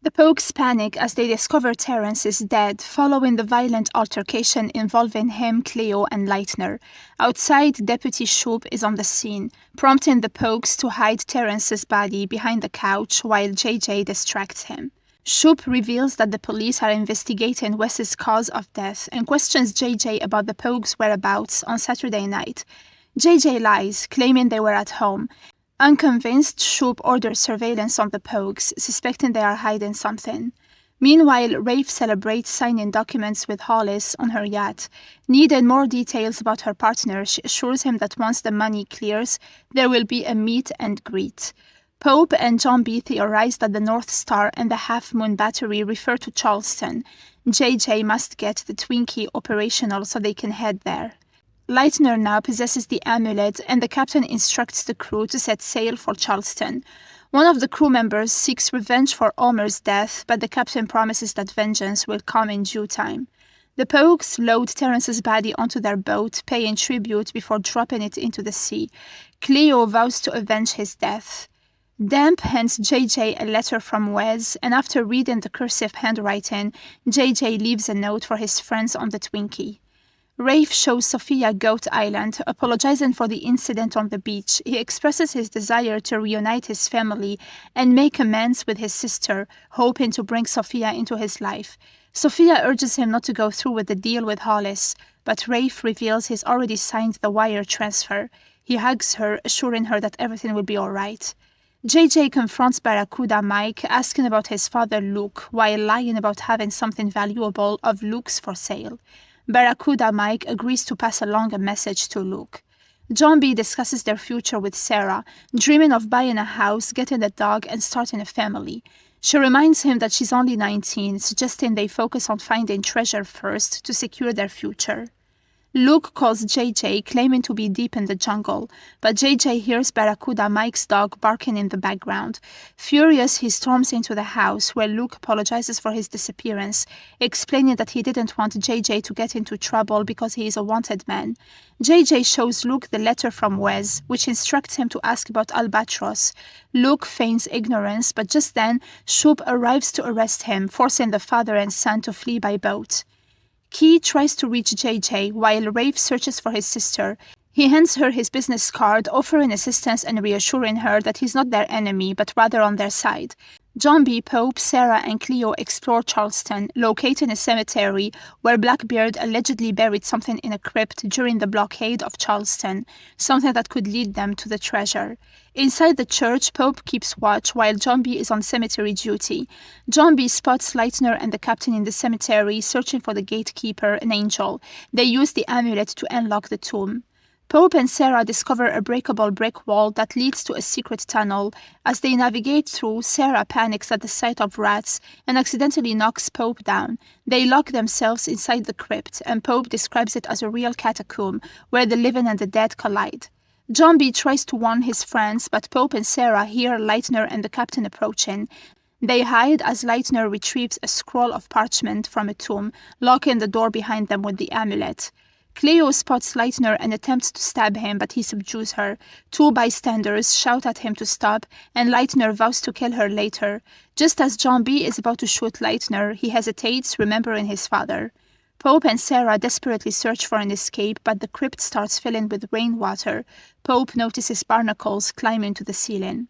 The Pogues panic as they discover Terence is dead following the violent altercation involving him, Cleo, and Leitner. Outside, Deputy Shoop is on the scene, prompting the Pogues to hide Terence's body behind the couch while JJ distracts him. Shoop reveals that the police are investigating Wes's cause of death and questions JJ about the Pogues' whereabouts on Saturday night. JJ lies, claiming they were at home. Unconvinced, Shoop orders surveillance on the Pogues, suspecting they are hiding something. Meanwhile, Rafe celebrates signing documents with Hollis on her yacht. Needing more details about her partner, she assures him that once the money clears, there will be a meet and greet. Pope and John B. theorize that the North Star and the Half Moon Battery refer to Charleston. JJ must get the Twinkie operational so they can head there. Leitner now possesses the amulet, and the captain instructs the crew to set sail for Charleston. One of the crew members seeks revenge for Omer's death, but the captain promises that vengeance will come in due time. The Pogues load Terence's body onto their boat, paying tribute before dropping it into the sea. Cleo vows to avenge his death. Damp hands JJ a letter from Wes, and after reading the cursive handwriting, JJ leaves a note for his friends on the Twinkie. Rafe shows Sophia Goat Island, apologizing for the incident on the beach. He expresses his desire to reunite his family and make amends with his sister, hoping to bring Sophia into his life. Sophia urges him not to go through with the deal with Hollis, but Rafe reveals he's already signed the wire transfer. He hugs her, assuring her that everything will be all right. JJ confronts Barracuda Mike, asking about his father Luke, while lying about having something valuable of Luke's for sale. Barracuda Mike agrees to pass along a message to Luke. John B. discusses their future with Sarah, dreaming of buying a house, getting a dog, and starting a family. She reminds him that she's only 19, suggesting they focus on finding treasure first to secure their future. Luke calls JJ, claiming to be deep in the jungle, but JJ hears Barracuda Mike's dog barking in the background. Furious, he storms into the house, where Luke apologizes for his disappearance, explaining that he didn't want JJ to get into trouble because he is a wanted man. JJ shows Luke the letter from Wes, which instructs him to ask about Albatross. Luke feigns ignorance, but just then, Shoop arrives to arrest him, forcing the father and son to flee by boat. Key tries to reach JJ while Rafe searches for his sister. He hands her his business card, offering assistance and reassuring her that he's not their enemy, but rather on their side. John B. Pope, Sarah, and Cleo explore Charleston, locating a cemetery where Blackbeard allegedly buried something in a crypt during the blockade of Charleston, something that could lead them to the treasure. Inside the church, Pope keeps watch while John B. is on cemetery duty. John B. spots Leitner and the captain in the cemetery, searching for the gatekeeper, an angel. They use the amulet to unlock the tomb. Pope and Sarah discover a breakable brick wall that leads to a secret tunnel. As they navigate through, Sarah panics at the sight of rats and accidentally knocks Pope down. They lock themselves inside the crypt, and Pope describes it as a real catacomb where the living and the dead collide. John B. tries to warn his friends, but Pope and Sarah hear Leitner and the captain approaching. They hide as Leitner retrieves a scroll of parchment from a tomb, locking the door behind them with the amulet. Cleo spots Leitner and attempts to stab him, but he subdues her. Two bystanders shout at him to stop, and Leitner vows to kill her later. Just as John B. is about to shoot Leitner, he hesitates, remembering his father. Pope and Sarah desperately search for an escape, but the crypt starts filling with rainwater. Pope notices barnacles climbing to the ceiling.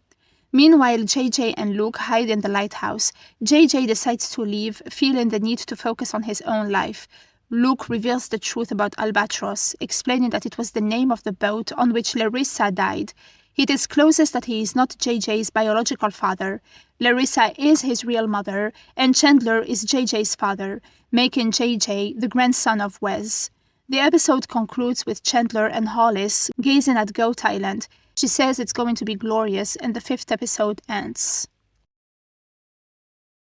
Meanwhile, JJ and Luke hide in the lighthouse. JJ decides to leave, feeling the need to focus on his own life. Luke reveals the truth about Albatross, explaining that it was the name of the boat on which Larissa died. He discloses that he is not JJ's biological father. Larissa is his real mother, and Chandler is JJ's father, making JJ the grandson of Wes. The episode concludes with Chandler and Hollis gazing at Goat Island. She says it's going to be glorious, and the 5th episode ends.